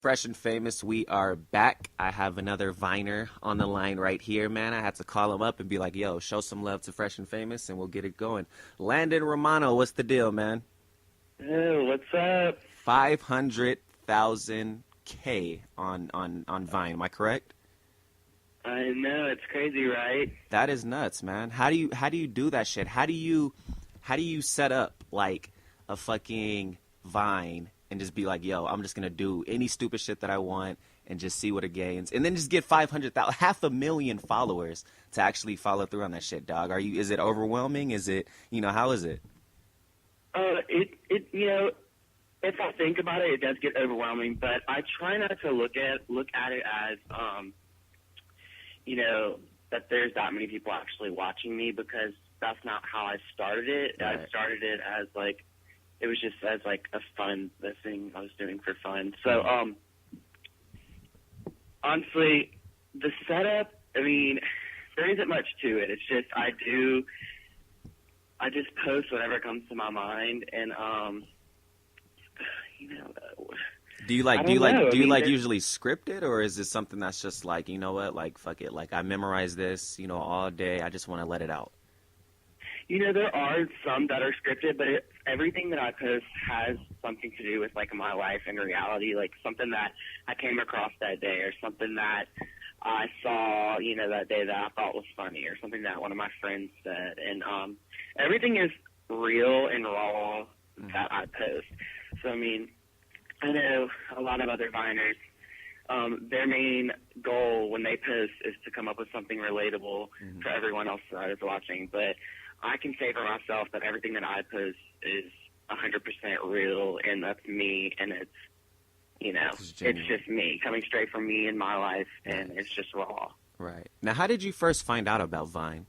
Fresh and Famous, we are back. I have another Viner on the line right here, man. I had to call him up and be like, yo, show some love to Fresh and Famous, and we'll get it going. Landon Romano, what's the deal, man? Hey, what's up? 500,000K on Vine, am I correct? I know, it's crazy, right? That is nuts, man. How do you do that shit? How do you set up like a fucking Vine and just be like, yo, I'm just gonna do any stupid shit that I want and just see what it gains, and then just get 500,000, 500,000 followers to actually follow through on that shit, dog? Is it overwhelming? Is it, how is it? If I think about it, it does get overwhelming, but I try not to look at it as, that there's that many people actually watching me, because that's not how I started it. Right. I started it as it was just as a fun thing I was doing for fun. So, honestly, the setup, there isn't much to it. It's just I just post whatever comes to my mind, and Do you usually script it, or is this something that's just like, you know what, like fuck it, like I memorize this, all day, I just want to let it out? There are some that are scripted, but everything that I post has something to do with my life and reality, like something that I came across that day, or something that I saw, that day that I thought was funny, or something that one of my friends said, and everything is real and raw that I post. So I know a lot of other Viners, their main goal when they post is to come up with something relatable for everyone else that is watching. But I can say for myself that everything that I post is 100% real, and that's me, and it's just me, coming straight from me in my life, and it's just raw. Right. Now, how did you first find out about Vine?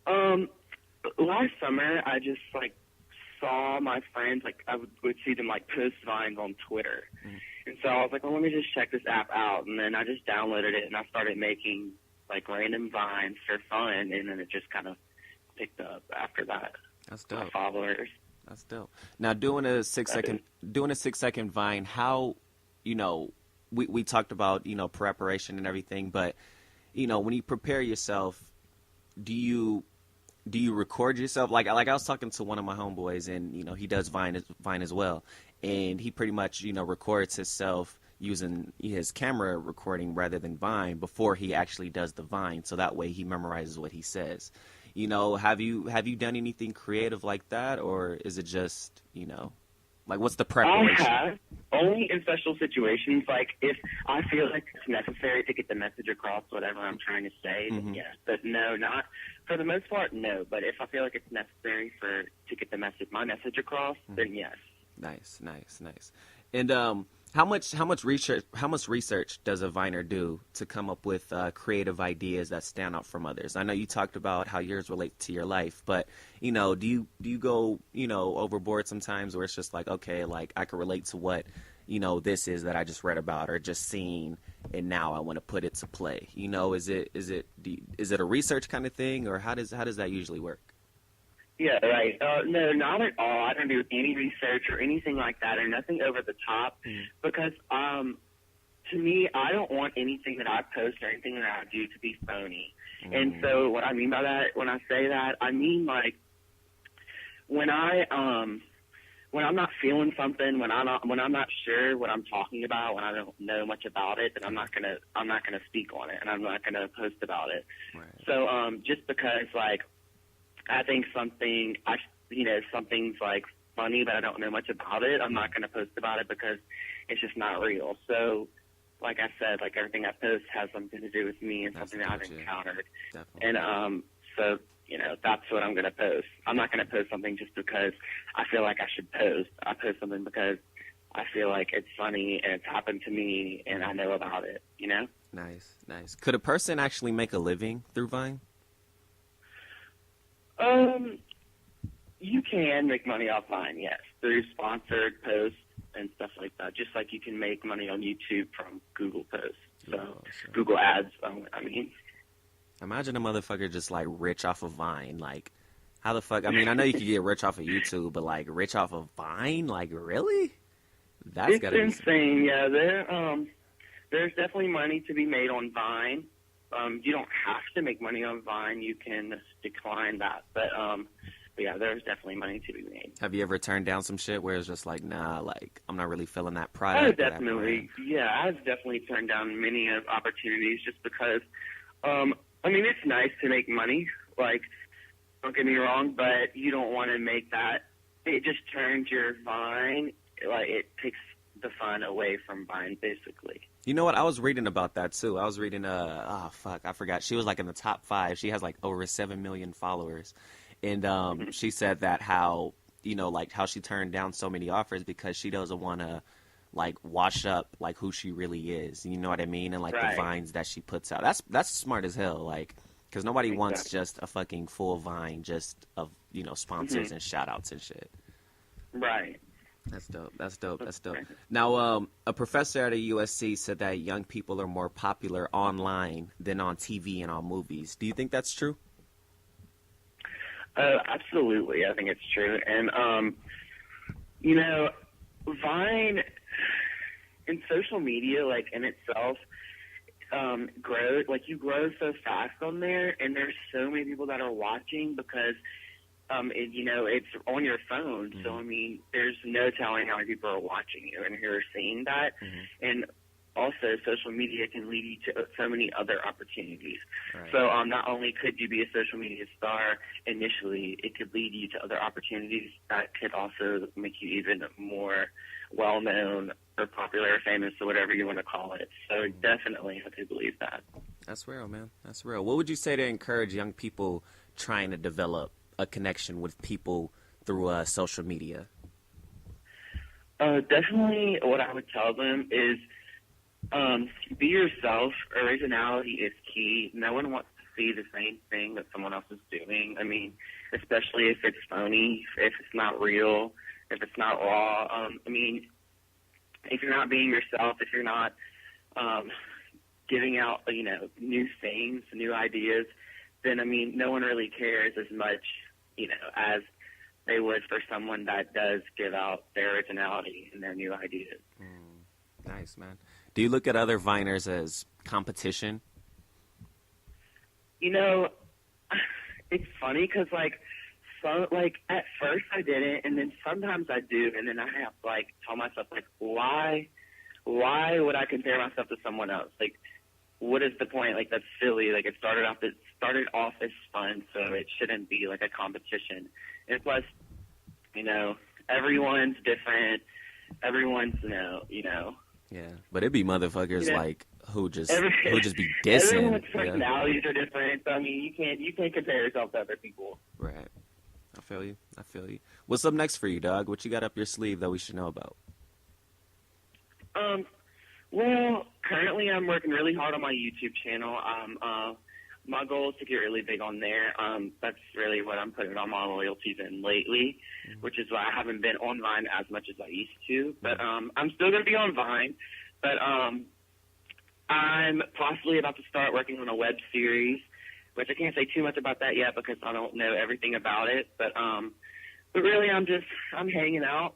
Last summer, I just saw my friends, I would see them post Vines on Twitter. And so I was like, well, let me just check this app out. And then I just downloaded it, and I started making random Vines for fun, and then it just kind of picked up after that. That's dope. My followers. That's dope. Now, doing a 6-second Vine, how, we talked about, preparation and everything, but, when you prepare yourself, do you record yourself? Like I was talking to one of my homeboys, and, he does Vine as well. And he pretty much, records himself using his camera recording rather than Vine before he actually does the Vine. So that way he memorizes what he says. Have you done anything creative like that, or is it just, what's the preparation? I have, only in special situations, if I feel like it's necessary to get the message across, whatever I'm trying to say, then yes. But no, not for the most part, no. But if I feel like it's necessary to get my message across, then yes. Nice. And how much research does a Viner do to come up with creative ideas that stand out from others? I know you talked about how yours relate to your life, but do you go overboard sometimes, where it's just okay, I can relate to what this is that I just read about or just seen, and now I want to put it to play? Is it a research kind of thing, or how does that usually work? Yeah, right. No, not at all. I don't do any research or anything like that, or nothing over the top, because to me, I don't want anything that I post or anything that I do to be phony. And so what I mean by that, when I say that, I mean when I'm not feeling something, when I'm not sure what I'm talking about, when I don't know much about it, then I'm not gonna speak on it, and I'm not gonna post about it. Right. So just because I think something's funny, but I don't know much about it, I'm not going to post about it because it's just not real. So, like I said, everything I post has something to do with me and something that I've encountered. Definitely. And so, that's what I'm going to post. I'm not going to post something just because I feel like I should post. I post something because I feel like it's funny and it's happened to me and I know about it, Nice. Could a person actually make a living through Vine? You can make money off Vine, yes, through sponsored posts and stuff like that, just like you can make money on YouTube from Google posts, Google ads, Imagine a motherfucker just, rich off of Vine, how the fuck, I know you could get rich off of YouTube, but, rich off of Vine, really? That's It's gotta be. insane. Yeah, there's definitely money to be made on Vine. You don't have to make money on Vine. You can decline that. But yeah, there's definitely money to be made. Have you ever turned down some shit where it's just like, nah, like I'm not really feeling that I've product or that brand? I've definitely turned down many of opportunities just because, I mean, it's nice to make money. Like, don't get me wrong, but you don't want to make that. It just turns your Vine, like, it takes the fun away from Vine, basically. You know what? I was reading about that too. I was reading, oh fuck, I forgot. She was like in the top 5. She has like over 7 million followers. And she said that how, you know, like how she turned down so many offers because she doesn't want to like wash up like who she really is. You know what I mean? And like the vines that she puts out. That's smart as hell. Like, because nobody wants just a fucking full vine just of, you know, sponsors and shout outs and shit. Right. That's dope. That's dope. That's dope. Now, a professor at a USC said that young people are more popular online than on TV and on movies. Do you think that's true? Absolutely, I think it's true. And, you know, Vine and social media, like, in itself, grow, like, you grow so fast on there, and there's so many people that are watching because, you know, it's on your phone. So, I mean, there's no telling how many people are watching you and who are seeing that. And also, social media can lead you to so many other opportunities. Right. So not only could you be a social media star initially, it could lead you to other opportunities that could also make you even more well-known or popular or famous or whatever you want to call it. So definitely, I do believe that. That's real, man. That's real. What would you say to encourage young people trying to develop a connection with people through social media? Definitely what I would tell them is be yourself. Originality is key. No one wants to see the same thing that someone else is doing. I mean, especially if it's phony, if it's not real, if it's not raw. I mean, if you're not being yourself, if you're not giving out, you know, new things, new ideas, then, I mean, no one really cares as much, you know, as they would for someone that does give out their originality and their new ideas. Nice, man. Do you look at other Viners as competition? You know, it's funny because, like, at first I didn't, and then sometimes I do, and then I have to, like, tell myself, like, why would I compare myself to someone else? Like, what is the point? Like, that's silly. Like, it started off as fun, so it shouldn't be, like, a competition. And plus, you know, everyone's different. Everyone's, you know. Yeah, but it'd be motherfuckers like who just be dissing. Everyone's personalities are different. So, I mean, you can't compare yourself to other people. Right. I feel you. What's up next for you, dog? What you got up your sleeve that we should know about? Well, currently I'm working really hard on my YouTube channel. My goal is to get really big on there. That's really what I'm putting all my loyalties in lately, which is why I haven't been on Vine as much as I used to. But I'm still going to be on Vine. But I'm possibly about to start working on a web series, which I can't say too much about that yet because I don't know everything about it. But really I'm hanging out,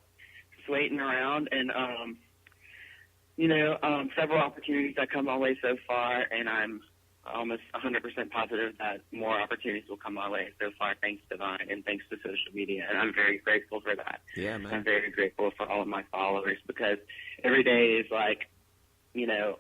just waiting around, and you know, several opportunities that come my way so far, and I'm almost 100% positive that more opportunities will come my way so far, thanks to Vine and thanks to social media, and I'm very grateful for that. Yeah, man. I'm very grateful for all of my followers because every day is like, you know,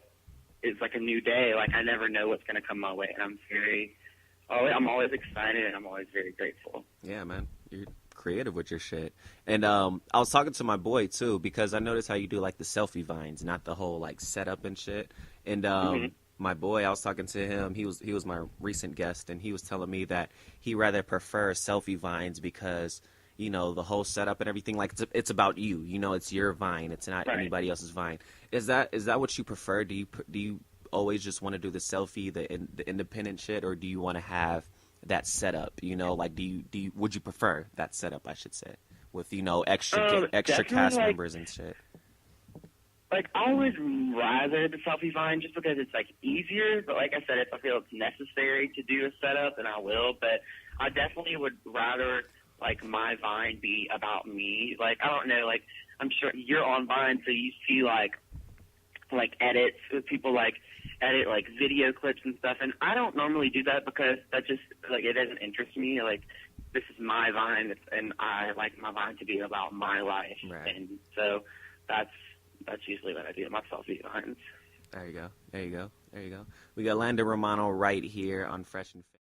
it's like a new day. Like, I never know what's going to come my way, and I'm always excited, and I'm always very grateful. Yeah, man. You're creative with your shit. And I was talking to my boy, too, because I noticed how you do, like, the selfie vines, not the whole, like, setup and shit. And my boy, I was talking to him. He was my recent guest, and he was telling me that he rather prefers selfie vines because, you know, the whole setup and everything, like, it's about you. You know, it's your vine. It's not anybody else's vine. Is that what you prefer? Do you always just want to do the selfie, the independent shit, or do you want to have that setup? You know, like, would you prefer that setup, I should say, with, you know, extra cast members and shit? Like, I would rather the selfie vine just because it's, like, easier. But like I said, if I feel it's necessary to do a setup, then I will. But I definitely would rather like my Vine be about me. Like, I don't know, like, I'm sure you're on Vine, so you see like edits, people like edit like video clips and stuff, and I don't normally do that because that just, like, it doesn't interest me. Like, this is my Vine, and I like my Vine to be about my life, Right. and so that's usually what I do in my selfie Vines. There you go. There you go. There you go. We got Landon Romano right here on Fresh and Fit.